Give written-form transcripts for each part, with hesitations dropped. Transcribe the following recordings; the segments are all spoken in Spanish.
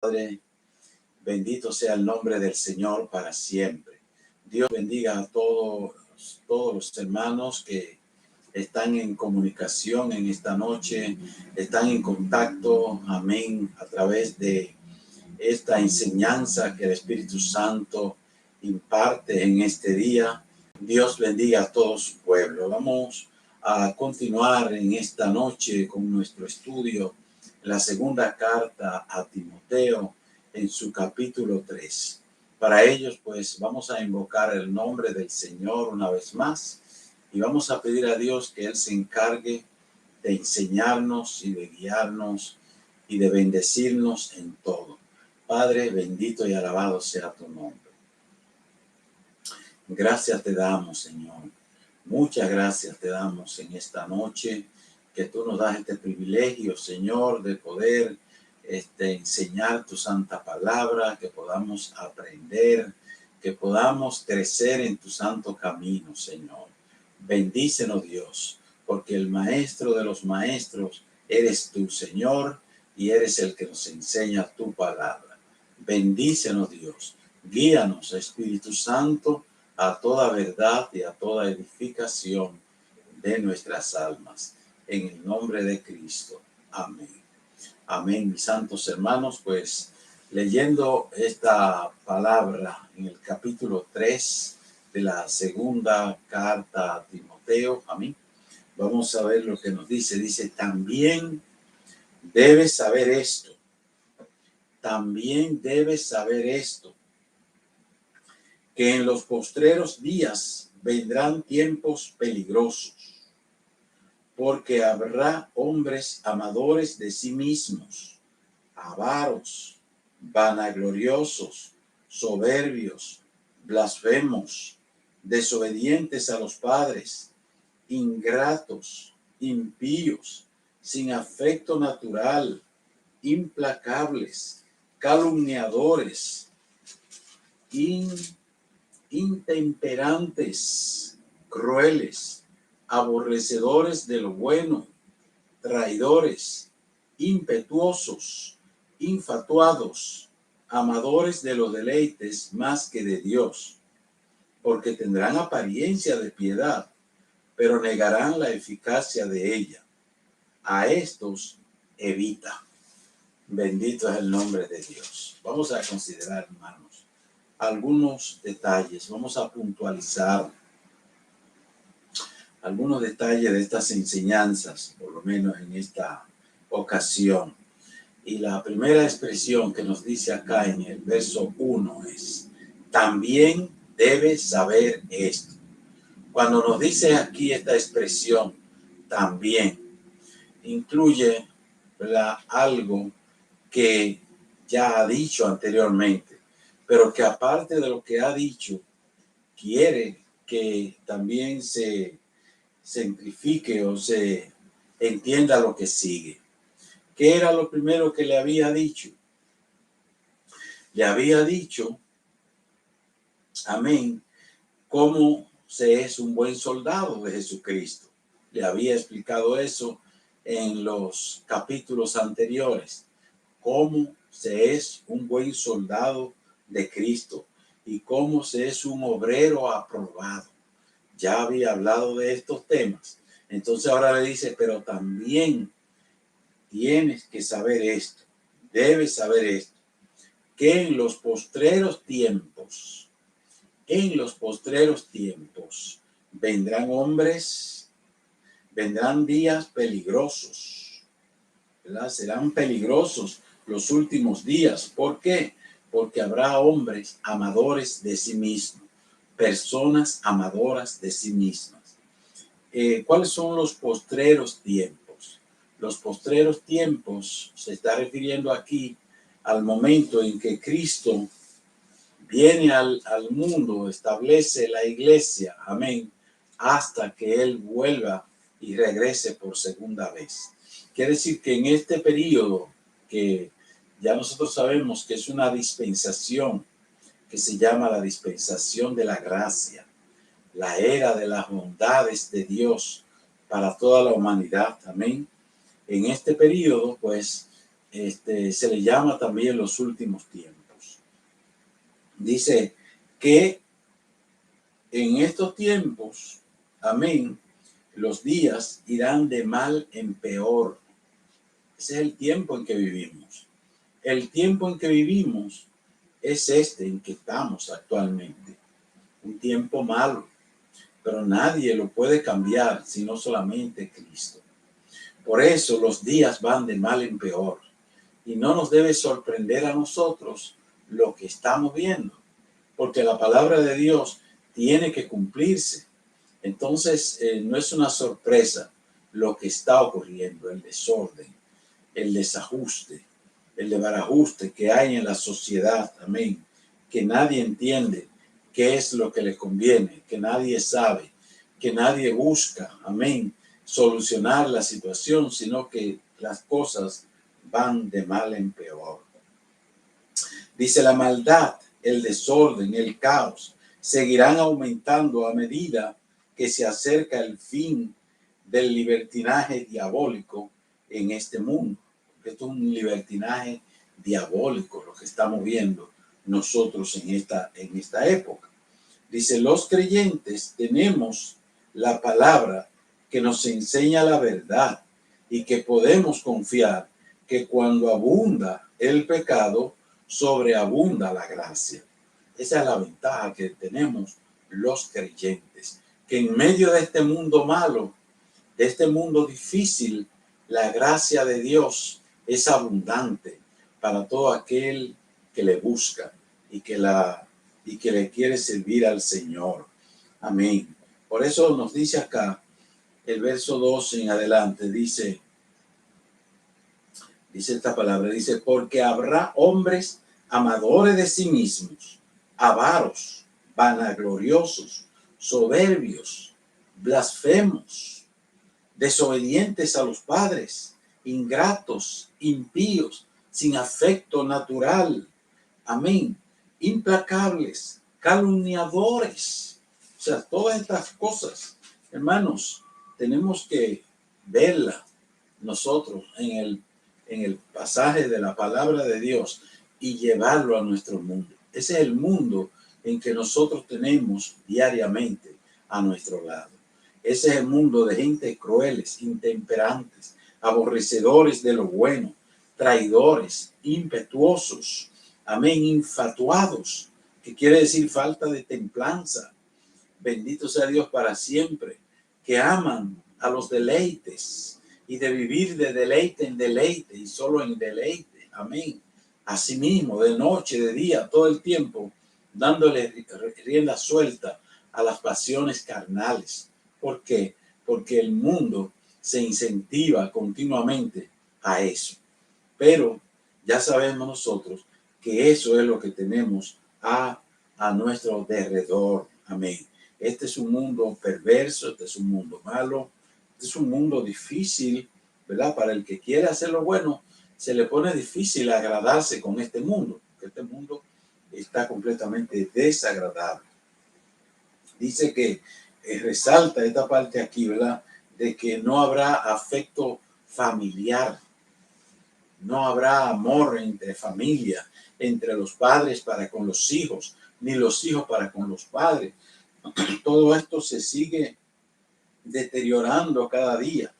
Padre, bendito sea el nombre del Señor para siempre. Dios bendiga a todos los hermanos que están en comunicación en esta noche, están en contacto, amén, a través de esta enseñanza que el Espíritu Santo imparte en este día. Dios bendiga a todo su pueblo. Vamos a continuar en esta noche con nuestro estudio, la segunda carta a Timoteo en su capítulo 3. Para ellos, pues, vamos a invocar el nombre del Señor una vez más y vamos a pedir a Dios que Él se encargue de enseñarnos y de guiarnos y de bendecirnos en todo. Padre, bendito y alabado sea tu nombre. Gracias te damos, Señor. Muchas gracias te damos en esta noche, que tú nos das este privilegio, Señor, de poder enseñar tu santa palabra, que podamos aprender, que podamos crecer en tu santo camino, Señor. Bendícenos, Dios, porque el maestro de los maestros eres tú, Señor, y eres el que nos enseña tu palabra. Bendícenos, Dios. Guíanos, Espíritu Santo, a toda verdad y a toda edificación de nuestras almas. En el nombre de Cristo. Amén. Amén, mis santos hermanos. Pues leyendo esta palabra en el capítulo 3 de la segunda carta a Timoteo, amén. Vamos a ver lo que nos dice. Dice, también debes saber esto. También debes saber esto, que en los postreros días vendrán tiempos peligrosos, porque habrá hombres amadores de sí mismos, avaros, vanagloriosos, soberbios, blasfemos, desobedientes a los padres, ingratos, impíos, sin afecto natural, implacables, calumniadores, intemperantes, crueles, aborrecedores de lo bueno, traidores, impetuosos, infatuados, amadores de los deleites más que de Dios, porque tendrán apariencia de piedad, pero negarán la eficacia de ella. A estos evita. Bendito es el nombre de Dios. Vamos a considerar, hermanos, algunos detalles. Vamos a puntualizar algunos detalles de estas enseñanzas, por lo menos en esta ocasión. Y la primera expresión que nos dice acá en el verso 1 es, también debes saber esto. Cuando nos dice aquí esta expresión, también, incluye, ¿verdad?, algo que ya ha dicho anteriormente, pero que aparte de lo que ha dicho, quiere que también se simplifique o se entienda lo que sigue. ¿Qué era lo primero que le había dicho? Le había dicho, amén, cómo se es un buen soldado de Jesucristo. Le había explicado eso en los capítulos anteriores, cómo se es un buen soldado de Cristo y cómo se es un obrero aprobado. Ya había hablado de estos temas. Entonces ahora le dice, pero también tienes que saber esto, debes saber esto, que en los postreros tiempos, vendrán hombres, vendrán días peligrosos, ¿verdad? Serán peligrosos los últimos días. ¿Por qué? Porque habrá hombres amadores de sí mismos, personas amadoras de sí mismas. ¿Cuáles son los postreros tiempos? Los postreros tiempos se está refiriendo aquí al momento en que Cristo viene al mundo, establece la iglesia, amén, hasta que Él vuelva y regrese por segunda vez. Quiere decir que en este periodo, que ya nosotros sabemos que es una dispensación, que se llama la dispensación de la gracia, la era de las bondades de Dios para toda la humanidad, amén. En este periodo, pues, se le llama también los últimos tiempos. Dice que en estos tiempos, amén, los días irán de mal en peor. Ese es el tiempo en que vivimos. El tiempo en que vivimos es este en que estamos actualmente. Un tiempo malo, pero nadie lo puede cambiar sino solamente Cristo. Por eso los días van de mal en peor. Y no nos debe sorprender a nosotros lo que estamos viendo, porque la palabra de Dios tiene que cumplirse. Entonces, no es una sorpresa lo que está ocurriendo, el desorden, el desajuste, el desbarajuste que hay en la sociedad, amén, que nadie entiende qué es lo que le conviene, que nadie sabe, que nadie busca, amén, solucionar la situación, sino que las cosas van de mal en peor. Dice, la maldad, el desorden, el caos seguirán aumentando a medida que se acerca el fin del libertinaje diabólico en este mundo. Esto es un libertinaje diabólico lo que estamos viendo nosotros en esta época. Dice, los creyentes tenemos la palabra que nos enseña la verdad y que podemos confiar que cuando abunda el pecado, sobreabunda la gracia. Esa es la ventaja que tenemos los creyentes, que en medio de este mundo malo, de este mundo difícil, la gracia de Dios es abundante para todo aquel que le busca y que le quiere servir al Señor. Amén. Por eso nos dice acá, el verso 12 en adelante, dice esta palabra, dice, porque habrá hombres amadores de sí mismos, avaros, vanagloriosos, soberbios, blasfemos, desobedientes a los padres, ingratos, impíos, sin afecto natural, amén, implacables, calumniadores. O sea, todas estas cosas, hermanos, tenemos que verla nosotros en el pasaje de la palabra de Dios y llevarlo a nuestro mundo. Ese es el mundo en que nosotros tenemos diariamente a nuestro lado. Ese es el mundo de gente crueles, intemperantes, aborrecedores de lo bueno, traidores, impetuosos, amén, infatuados, que quiere decir falta de templanza. Bendito sea Dios para siempre, que aman a los deleites y de vivir de deleite en deleite y solo en deleite. Amén. Asimismo, de noche, de día, todo el tiempo, dándole rienda suelta a las pasiones carnales. ¿Por qué? Porque el mundo se incentiva continuamente a eso. Pero ya sabemos nosotros que eso es lo que tenemos a nuestro derredor. Amén. Este es un mundo perverso, este es un mundo malo, este es un mundo difícil, ¿verdad? Para el que quiere hacer lo bueno, se le pone difícil agradarse con este mundo, porque este mundo está completamente desagradable. Dice que resalta esta parte aquí, ¿verdad? De que no habrá afecto familiar, no habrá amor entre familia, entre los padres para con los hijos, ni los hijos para con los padres. Todo esto se sigue deteriorando cada día.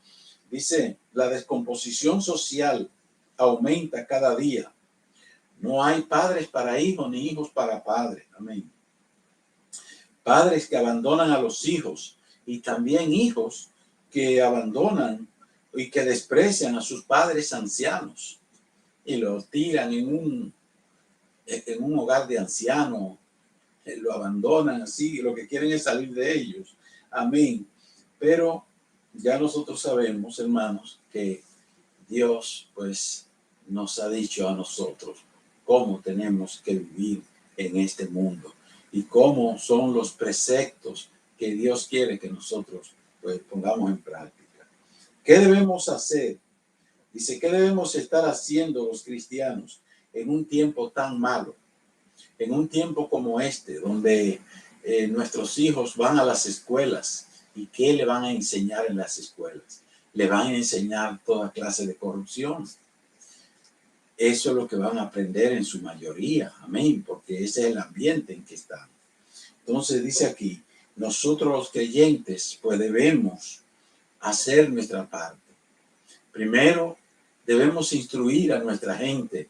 Dice, la descomposición social aumenta cada día. No hay padres para hijos ni hijos para padres. Amén. Padres que abandonan a los hijos y también hijos que abandonan y que desprecian a sus padres ancianos y los tiran en un hogar de ancianos, lo abandonan así, lo que quieren es salir de ellos. Amén. Pero ya nosotros sabemos, hermanos, que Dios pues nos ha dicho a nosotros cómo tenemos que vivir en este mundo y cómo son los preceptos que Dios quiere que nosotros pues pongamos en práctica. ¿Qué debemos hacer? Dice, ¿qué debemos estar haciendo los cristianos en un tiempo tan malo? En un tiempo como este, donde nuestros hijos van a las escuelas. ¿Y qué le van a enseñar en las escuelas? Le van a enseñar toda clase de corrupción. eso es lo que van a aprender en su mayoría. Amén, porque ese es el ambiente en que están. Entonces dice aquí, nosotros los creyentes pues debemos hacer nuestra parte. Primero, debemos instruir a nuestra gente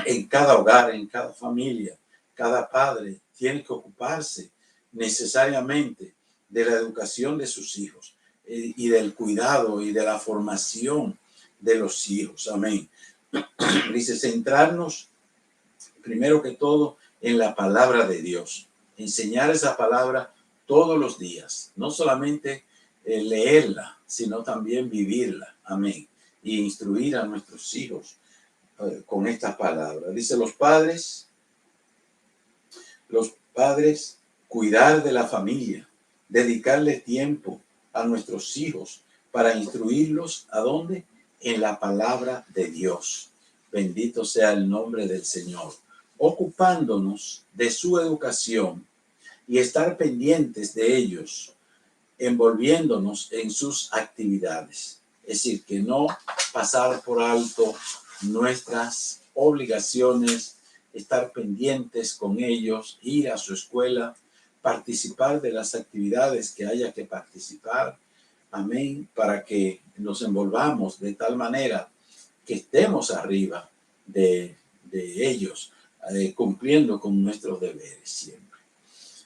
en cada hogar, en cada familia. Cada padre tiene que ocuparse necesariamente de la educación de sus hijos y del cuidado y de la formación de los hijos. Amén. Dice, centrarnos primero que todo en la palabra de Dios. Enseñar esa palabra todos los días. No solamente leerla, sino también vivirla. Amén. Y instruir a nuestros hijos con estas palabras. Dice, los padres, cuidar de la familia, dedicarle tiempo a nuestros hijos para instruirlos, ¿a dónde? En la palabra de Dios. Bendito sea el nombre del Señor. Ocupándonos de su educación y estar pendientes de ellos, envolviéndonos en sus actividades. Es decir, que no pasar por alto nuestras obligaciones, estar pendientes con ellos, ir a su escuela, participar de las actividades que haya que participar. Amén, para que nos envolvamos de tal manera que estemos arriba de ellos, cumpliendo con nuestros deberes siempre.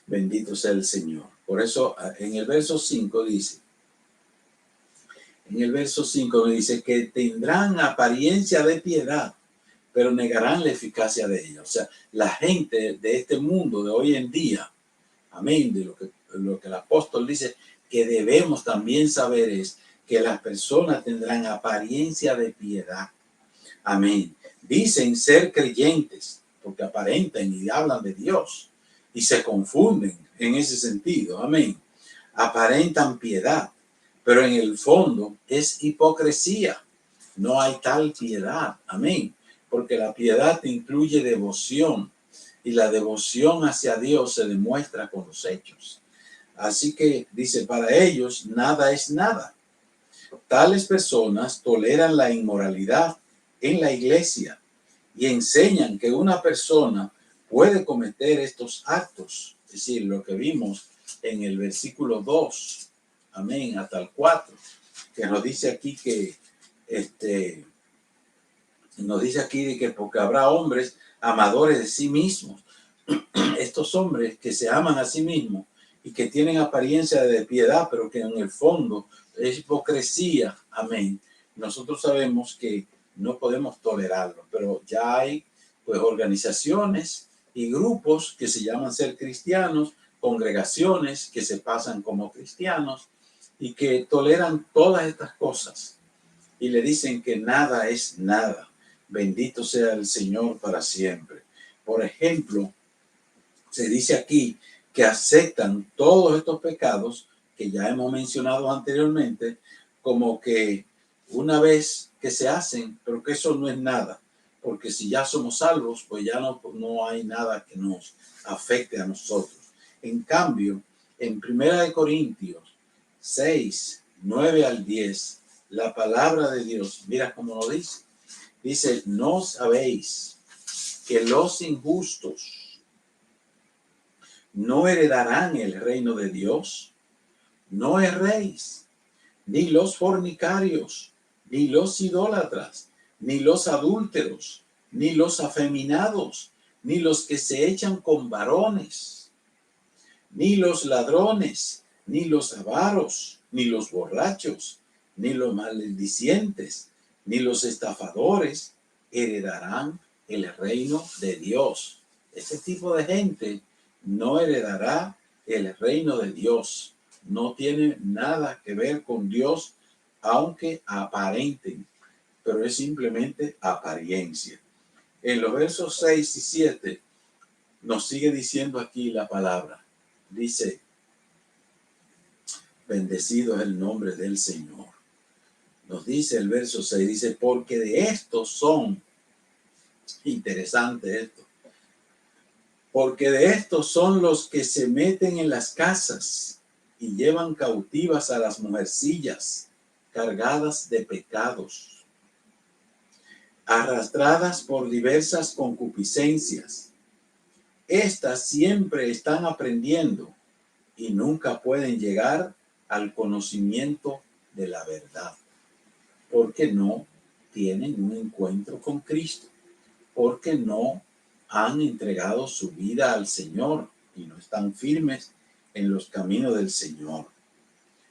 Bendito sea el Señor. Por eso en el verso 5 dice, que tendrán apariencia de piedad, pero negarán la eficacia de ella. O sea, la gente de este mundo de hoy en día, amén, de lo que el apóstol dice que debemos también saber es que las personas tendrán apariencia de piedad. Amén. Dicen ser creyentes porque aparentan y hablan de Dios y se confunden en ese sentido. Amén. Aparentan piedad, pero en el fondo es hipocresía. No hay tal piedad. Amén. Porque la piedad incluye devoción y la devoción hacia Dios se demuestra con los hechos. Así que dice, para ellos nada es nada. Tales personas toleran la inmoralidad en la iglesia y enseñan que una persona puede cometer estos actos. Es decir, lo que vimos en el versículo 2, amén, hasta el 4, que nos dice aquí que porque habrá hombres amadores de sí mismos. Estos hombres que se aman a sí mismos y que tienen apariencia de piedad, pero que en el fondo es hipocresía. Amén. Nosotros sabemos que no podemos tolerarlo, pero ya hay pues organizaciones y grupos que se llaman ser cristianos, congregaciones que se pasan como cristianos y que toleran todas estas cosas y le dicen que nada es nada. Bendito sea el Señor para siempre. Por ejemplo, se dice aquí que aceptan todos estos pecados que ya hemos mencionado anteriormente, como que una vez que se hacen, pero que eso no es nada, porque si ya somos salvos, pues ya no hay nada que nos afecte a nosotros. En cambio, en 1 Corintios 6, 9 al 10, la palabra de Dios, mira cómo lo dice. Dice, ¿no sabéis que los injustos no heredarán el reino de Dios? No erréis, ni los fornicarios, ni los idólatras, ni los adúlteros, ni los afeminados, ni los que se echan con varones, ni los ladrones, ni los avaros, ni los borrachos, ni los maldicientes, ni los estafadores heredarán el reino de Dios. Este tipo de gente no heredará el reino de Dios. No tiene nada que ver con Dios, aunque aparenten, pero es simplemente apariencia. En los versos 6 y 7 nos sigue diciendo aquí la palabra. Dice, bendecido es el nombre del Señor. Nos dice el verso 6, dice, porque de estos son, interesante esto, porque de estos son los que se meten en las casas y llevan cautivas a las mujercillas cargadas de pecados. arrastradas por diversas concupiscencias. Estas siempre están aprendiendo y nunca pueden llegar al conocimiento de la verdad, porque no tienen un encuentro con Cristo, porque no han entregado su vida al Señor y no están firmes en los caminos del Señor.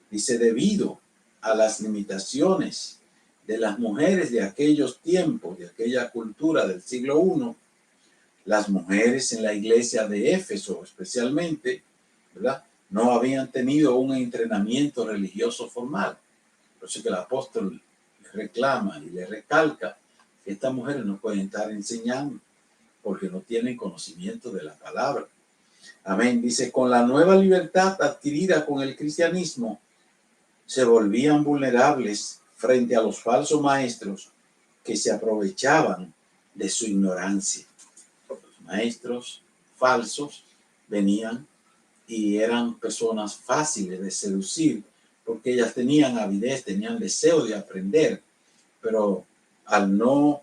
Dice, debido a las limitaciones de las mujeres de aquellos tiempos, de aquella cultura del siglo I, las mujeres en la iglesia de Éfeso especialmente, ¿verdad?, no habían tenido un entrenamiento religioso formal. Por eso que el apóstol reclama y le recalca que estas mujeres no pueden estar enseñando porque no tienen conocimiento de la palabra. Amén. Dice, con la nueva libertad adquirida con el cristianismo, se volvían vulnerables frente a los falsos maestros que se aprovechaban de su ignorancia. Los maestros falsos venían y eran personas fáciles de seducir porque ellas tenían avidez, tenían deseo de aprender, pero al no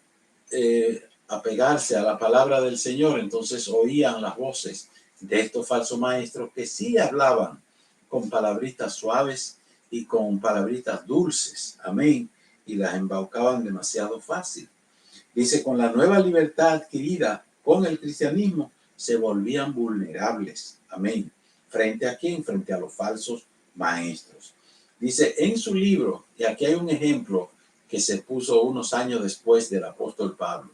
apegarse a la palabra del Señor, entonces oían las voces de estos falsos maestros que sí hablaban con palabritas suaves y con palabritas dulces, amén, y las embaucaban demasiado fácil. Dice, con la nueva libertad adquirida con el cristianismo, se volvían vulnerables, amén. ¿Frente a quién? Frente a los falsos maestros. Dice en su libro, y aquí hay un ejemplo que se puso unos años después del apóstol Pablo,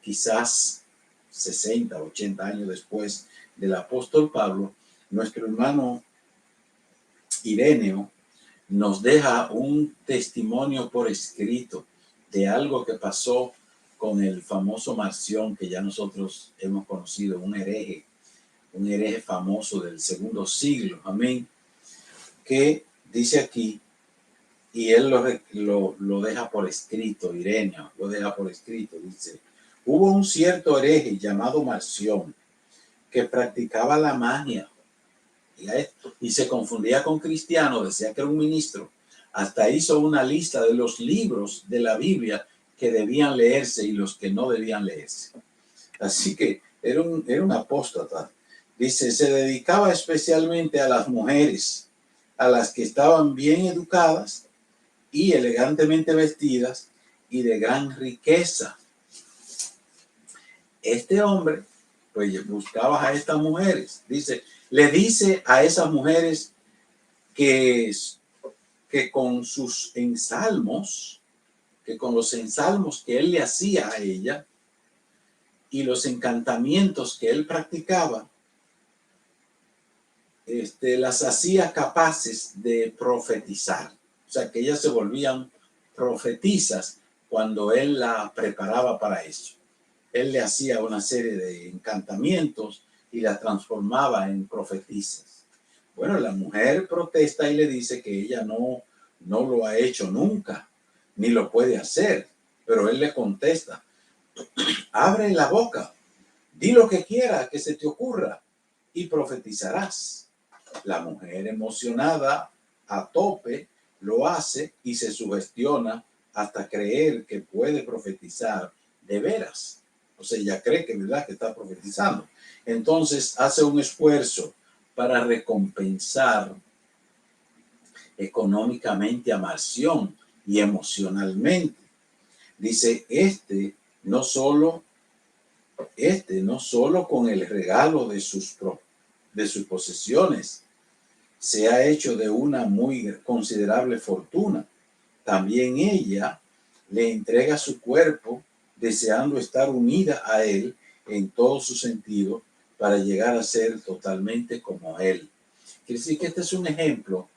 quizás 60, 80 años después del apóstol Pablo, nuestro hermano Ireneo nos deja un testimonio por escrito de algo que pasó con el famoso Marción que ya nosotros hemos conocido, un hereje famoso del segundo siglo, amén, que dice aquí, y él lo deja por escrito, Ireneo lo deja por escrito, dice, hubo un cierto hereje llamado Marción que practicaba la magia y se confundía con cristiano, decía que era un ministro, hasta hizo una lista de los libros de la Biblia que debían leerse y los que no debían leerse. Así que era un apóstata. Dice, se dedicaba especialmente a las mujeres, a las que estaban bien educadas y elegantemente vestidas y de gran riqueza. Este hombre, pues buscaba a estas mujeres. Dice, le dice a esas mujeres que con sus ensalmos, que con los ensalmos que él le hacía a ella y los encantamientos que él practicaba, las hacía capaces de profetizar. O sea, que ellas se volvían profetizas cuando él la preparaba para eso. Él le hacía una serie de encantamientos y la transformaba en profetizas. Bueno, la mujer protesta y le dice que ella no lo ha hecho nunca, ni lo puede hacer. Pero él le contesta, abre la boca, di lo que quiera que se te ocurra y profetizarás. La mujer emocionada a tope lo hace y se sugestiona hasta creer que puede profetizar de veras. O sea, ella cree que es verdad que está profetizando. Entonces hace un esfuerzo para recompensar económicamente a Marción y emocionalmente. Dice, no solo con el regalo de sus posesiones se ha hecho de una muy considerable fortuna, también ella le entrega su cuerpo deseando estar unida a él en todo su sentido para llegar a ser totalmente como él. Quiere decir que este es un ejemplo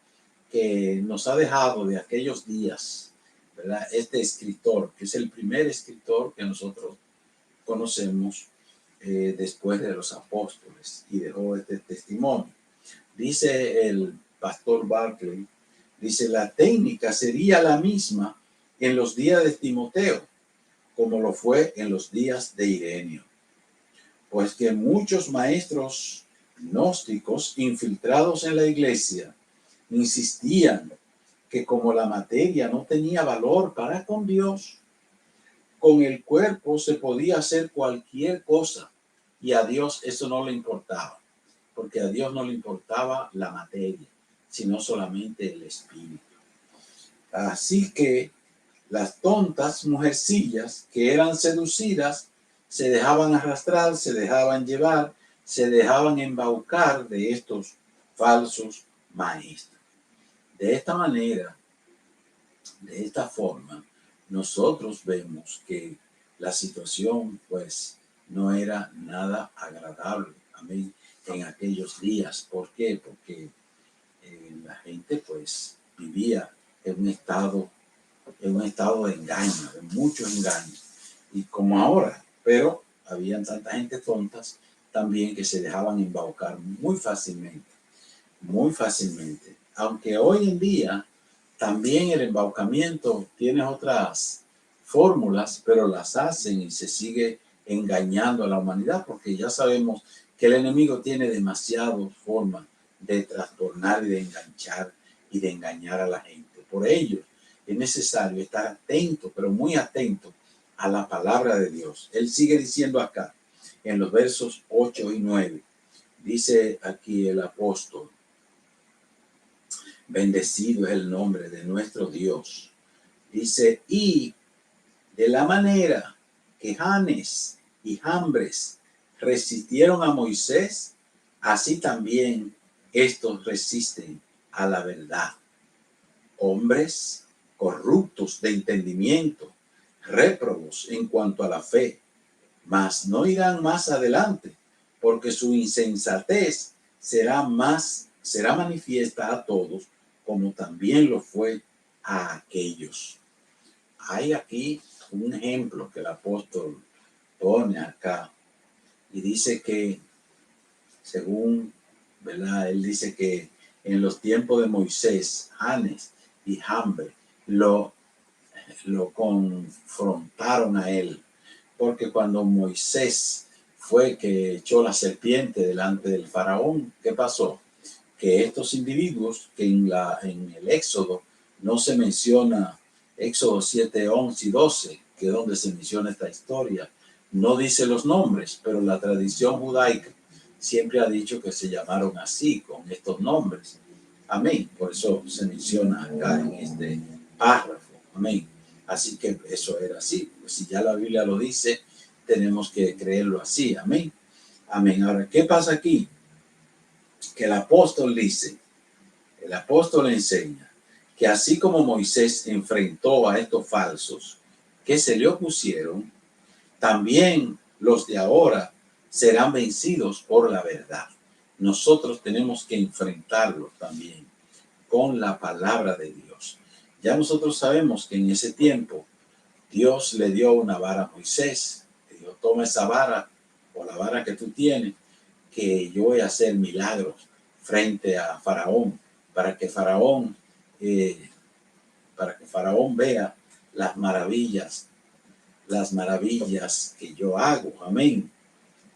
que nos ha dejado de aquellos días, ¿verdad? Este escritor, que es el primer escritor que nosotros conocemos después de los apóstoles y dejó este testimonio. Dice el pastor Barclay, dice, la técnica sería la misma en los días de Timoteo, como lo fue en los días de Ireneo. Pues que muchos maestros gnósticos infiltrados en la iglesia insistían que como la materia no tenía valor para con Dios, con el cuerpo se podía hacer cualquier cosa y a Dios eso no le importaba, porque a Dios no le importaba la materia, sino solamente el espíritu. Así que las tontas mujercillas que eran seducidas se dejaban arrastrar, se dejaban llevar, se dejaban embaucar de estos falsos maestros. De esta manera, de esta forma, nosotros vemos que la situación pues no era nada agradable, amén, en aquellos días. ¿Por qué? Porque la gente pues vivía en un estado de engaño, de mucho engaño, y como ahora, pero habían tanta gente tontas también que se dejaban embaucar muy fácilmente, aunque hoy en día también el embaucamiento tiene otras fórmulas, pero las hacen y se sigue engañando a la humanidad, porque ya sabemos que el enemigo tiene demasiadas formas de trastornar y de enganchar y de engañar a la gente. Por ello, es necesario estar atento, pero muy atento a la palabra de Dios. Él sigue diciendo acá, en los versos 8 y 9, dice aquí el apóstol: bendecido es el nombre de nuestro Dios. Dice, y de la manera que Janes y Jambres resistieron a Moisés, así también estos resisten a la verdad. Hombres corruptos de entendimiento, réprobos en cuanto a la fe, mas no irán más adelante, porque su insensatez será manifiesta a todos, como también lo fue a aquellos. Hay aquí un ejemplo que el apóstol pone acá y dice que, según, ¿verdad? Él dice que en los tiempos de Moisés, Janes y Jambres lo confrontaron a él, porque cuando Moisés fue que echó la serpiente delante del faraón, ¿qué pasó? Que estos individuos, que en el Éxodo no se menciona, Éxodo 7, 11 y 12, que es donde se menciona esta historia, no dice los nombres, pero la tradición judaica siempre ha dicho que se llamaron así, con estos nombres. Amén. Por eso se menciona acá en este párrafo. Amén. Así que eso era así. Pues si ya la Biblia lo dice, tenemos que creerlo así. Amén. Amén. Ahora, ¿qué pasa aquí? Que el apóstol enseña que así como Moisés enfrentó a estos falsos que se le opusieron, también los de ahora serán vencidos por la verdad. Nosotros tenemos que enfrentarlos también con la palabra de Dios. Ya nosotros sabemos que en ese tiempo Dios le dio una vara a Moisés. Le dijo, toma esa vara o la vara que tú tienes, que yo voy a hacer milagros frente a Faraón, para que Faraón, vea las maravillas que yo hago. Amén.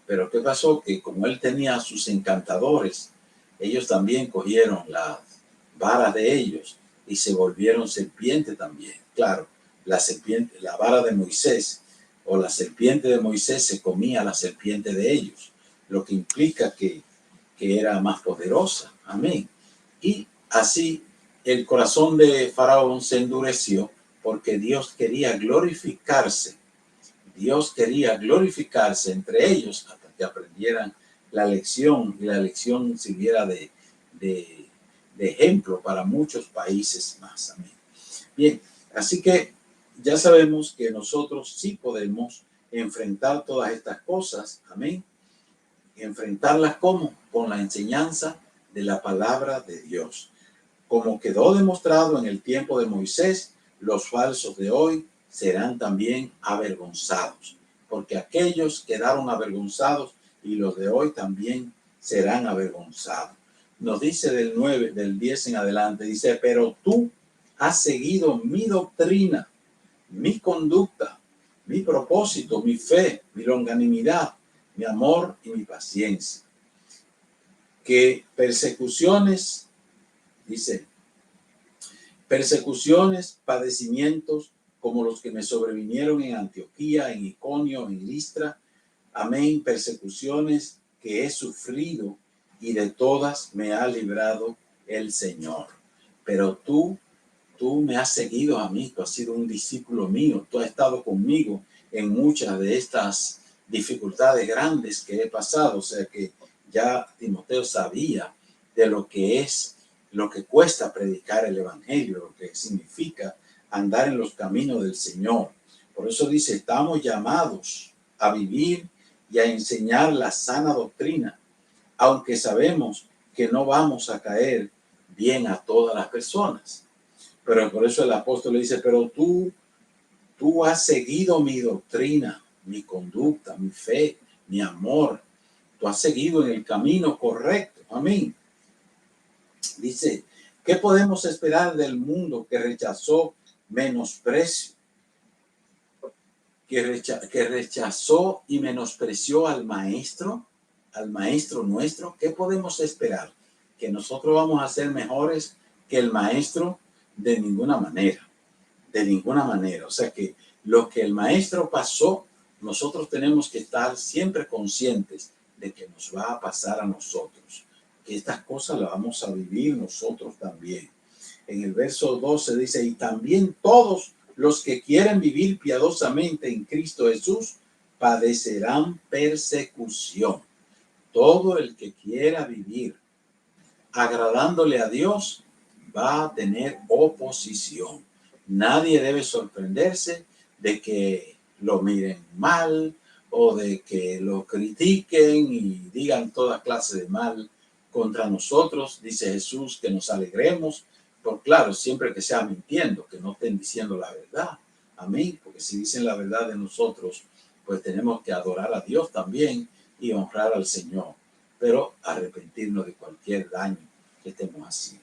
Pero ¿qué pasó? Que como él tenía a sus encantadores, ellos también cogieron las varas de ellos y se volvieron serpiente también. Claro, la vara de Moisés o la serpiente de Moisés se comía la serpiente de ellos, lo que implica que era más poderosa. Amén. Y así el corazón de Faraón se endureció porque Dios quería glorificarse. Dios quería glorificarse entre ellos hasta que aprendieran la lección y la lección sirviera de ejemplo para muchos países más. Amén. Bien, así que ya sabemos que nosotros sí podemos enfrentar todas estas cosas. Amén. Enfrentarlas ¿cómo? Con la enseñanza de la palabra de Dios. Como quedó demostrado en el tiempo de Moisés, los falsos de hoy serán también avergonzados, porque aquellos quedaron avergonzados y los de hoy también serán avergonzados. Nos dice del 10 en adelante, dice, pero tú has seguido mi doctrina, mi conducta, mi propósito, mi fe, mi longanimidad, mi amor y mi paciencia. Que persecuciones, padecimientos, como los que me sobrevinieron en Antioquía, en Iconio, en Listra. Amén, persecuciones que he sufrido, y de todas me ha librado el Señor. Pero tú me has seguido a mí, tú has sido un discípulo mío, tú has estado conmigo en muchas de estas dificultades grandes que he pasado. O sea que ya Timoteo sabía de lo que es, lo que cuesta predicar el evangelio, lo que significa andar en los caminos del Señor. Por eso dice, estamos llamados a vivir y a enseñar la sana doctrina, aunque sabemos que no vamos a caer bien a todas las personas. Pero por eso el apóstol le dice, pero tú has seguido mi doctrina, mi conducta, mi fe, mi amor. Tú has seguido en el camino correcto. Amén. Dice, ¿qué podemos esperar del mundo que rechazó menosprecio? Que rechazó y menospreció al maestro nuestro. ¿Qué podemos esperar? ¿Que nosotros vamos a ser mejores que el maestro? De ninguna manera, de ninguna manera. O sea que lo que el maestro pasó, nosotros tenemos que estar siempre conscientes de que nos va a pasar a nosotros, que estas cosas las vamos a vivir nosotros también. En el verso 12 dice, y también todos los que quieren vivir piadosamente en Cristo Jesús padecerán persecución. Todo el que quiera vivir agradándole a Dios va a tener oposición. Nadie debe sorprenderse de que lo miren mal o de que lo critiquen y digan toda clase de mal contra nosotros. Dice Jesús que nos alegremos, por claro, siempre que sea mintiendo, que no estén diciendo la verdad. Amén, porque si dicen la verdad de nosotros, pues tenemos que adorar a Dios también y honrar al Señor, pero arrepentirnos de cualquier daño que estemos haciendo.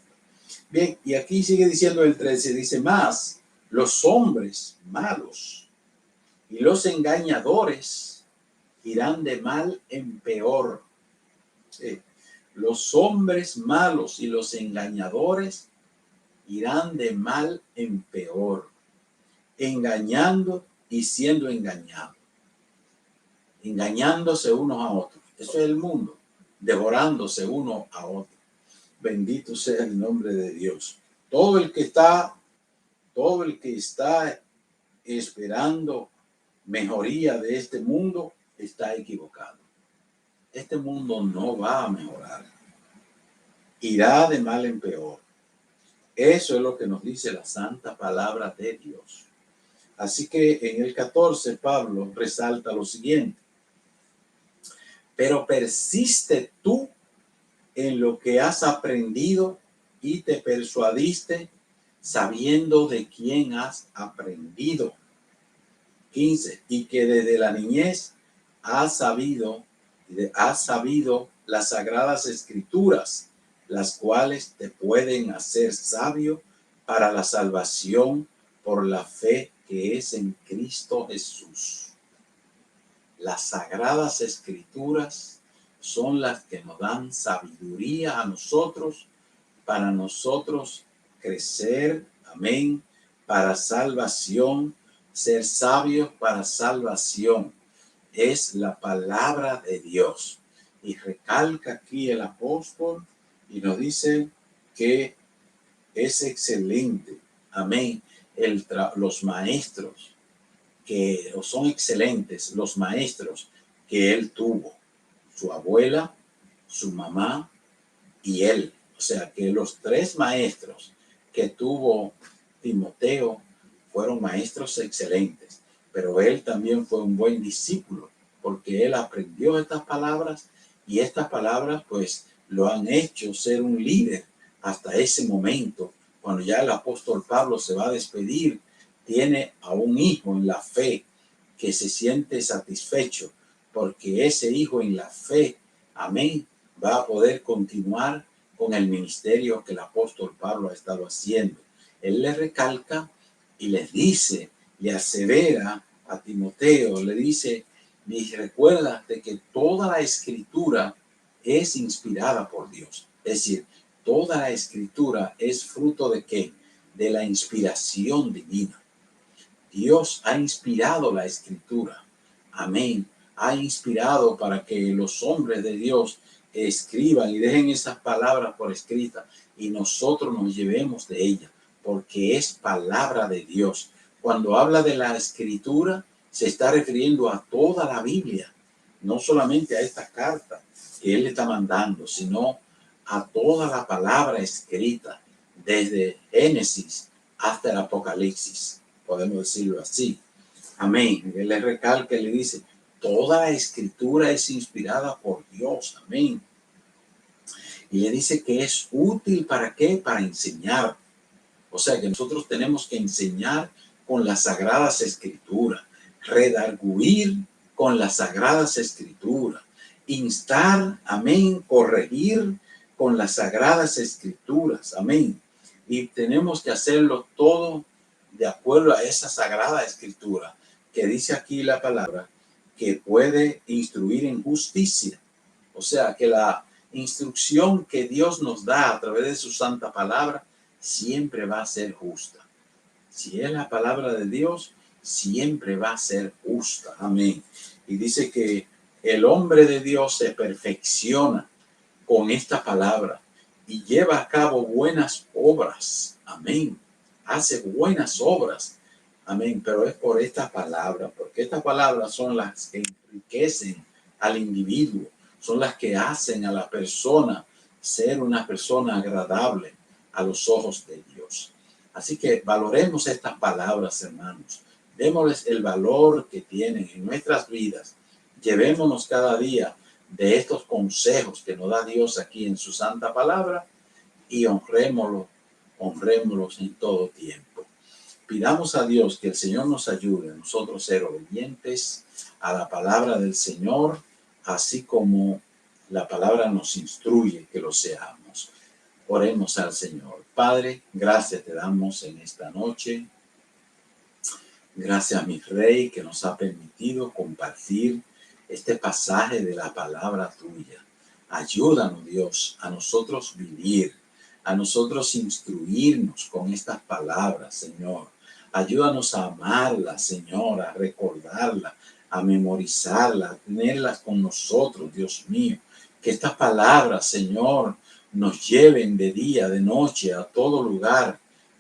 Bien, y aquí sigue diciendo el 13, dice más, los hombres malos y los engañadores irán de mal en peor. Sí. Los hombres malos y los engañadores irán de mal en peor, engañando y siendo engañados, engañándose unos a otros. Eso es el mundo, devorándose uno a otro. Bendito sea el nombre de Dios. Todo el que está esperando mejoría de este mundo está equivocado. Este mundo no va a mejorar. Irá de mal en peor. Eso es lo que nos dice la santa palabra de Dios. Así que en el 14 Pablo resalta lo siguiente. Pero persiste tú en lo que has aprendido y te persuadiste, sabiendo de quién has aprendido. 15. Y que desde la niñez has sabido las sagradas escrituras, las cuales te pueden hacer sabio para la salvación por la fe que es en Cristo Jesús. Las sagradas escrituras son las que nos dan sabiduría a nosotros, para nosotros crecer, amén, para salvación, ser sabios para salvación. Es la palabra de Dios. Y recalca aquí el apóstol y nos dice que es excelente, amén, los maestros que son excelentes, los maestros que él tuvo, su abuela, su mamá y él. O sea que los tres maestros que tuvo Timoteo fueron maestros excelentes, pero él también fue un buen discípulo porque él aprendió estas palabras y estas palabras pues lo han hecho ser un líder hasta ese momento. Cuando ya el apóstol Pablo se va a despedir, tiene a un hijo en la fe que se siente satisfecho porque ese hijo en la fe, amén, va a poder continuar con el ministerio que el apóstol Pablo ha estado haciendo. Él le recalca y les dice, le asevera a Timoteo, le dice, y recuérdate que toda la escritura es inspirada por Dios. Es decir, toda la escritura es fruto de ¿qué? De la inspiración divina. Dios ha inspirado la escritura. Amén. Ha inspirado para que los hombres de Dios escriban y dejen esas palabras por escrita y nosotros nos llevemos de ellas, porque es palabra de Dios. Cuando habla de la escritura, se está refiriendo a toda la Biblia, no solamente a esta carta que Él está mandando, sino a toda la palabra escrita, desde Génesis hasta el Apocalipsis, podemos decirlo así. Amén. Él le recalca y le dice, toda la escritura es inspirada por Dios. Amén. Y le dice que es útil ¿para qué? Para enseñar. O sea que nosotros tenemos que enseñar con las sagradas escrituras, redarguir con las sagradas escrituras, instar, amén, corregir con las sagradas escrituras, amén. Y tenemos que hacerlo todo de acuerdo a esa sagrada escritura que dice aquí la palabra, que puede instruir en justicia. O sea que la instrucción que Dios nos da a través de su santa palabra siempre va a ser justa. Si es la palabra de Dios, siempre va a ser justa. Amén. Y dice que el hombre de Dios se perfecciona con esta palabra y lleva a cabo buenas obras. Amén. Hace buenas obras. Amén. Pero es por esta palabra, porque estas palabras son las que enriquecen al individuo, son las que hacen a la persona ser una persona agradable a los ojos de Dios. Así que valoremos estas palabras, hermanos. Démosles el valor que tienen en nuestras vidas. Llevémonos cada día de estos consejos que nos da Dios aquí en su santa palabra y honrémoslos en todo tiempo. Pidamos a Dios que el Señor nos ayude a nosotros ser obedientes a la palabra del Señor, así como la palabra nos instruye que lo seamos. Oremos al Señor. Padre, gracias te damos en esta noche. Gracias, mi Rey, que nos ha permitido compartir este pasaje de la palabra tuya. Ayúdanos, Dios, a nosotros vivir, a nosotros instruirnos con estas palabras, Señor. Ayúdanos a amarlas, Señor, a recordarlas, a memorizarlas, a tenerlas con nosotros, Dios mío. Que estas palabras, Señor, nos lleven de día, de noche, a todo lugar,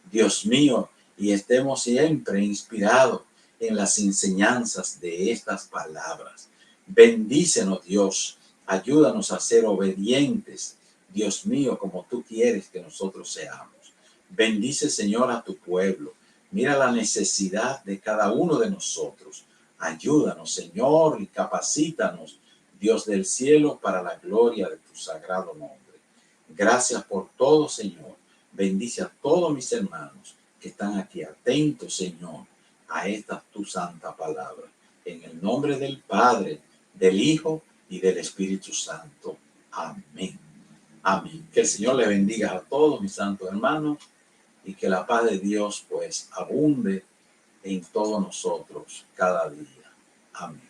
Dios mío, y estemos siempre inspirados en las enseñanzas de estas palabras. Bendícenos, Dios. Ayúdanos a ser obedientes, Dios mío, como tú quieres que nosotros seamos. Bendice, Señor, a tu pueblo. Mira la necesidad de cada uno de nosotros. Ayúdanos, Señor, y capacítanos, Dios del cielo, para la gloria de tu sagrado nombre. Gracias por todo, Señor. Bendice a todos mis hermanos que están aquí atentos, Señor, a esta tu santa palabra. En el nombre del Padre, del Hijo y del Espíritu Santo. Amén. Amén. Que el Señor le bendiga a todos mis santos hermanos y que la paz de Dios pues abunde en todos nosotros cada día. Amén.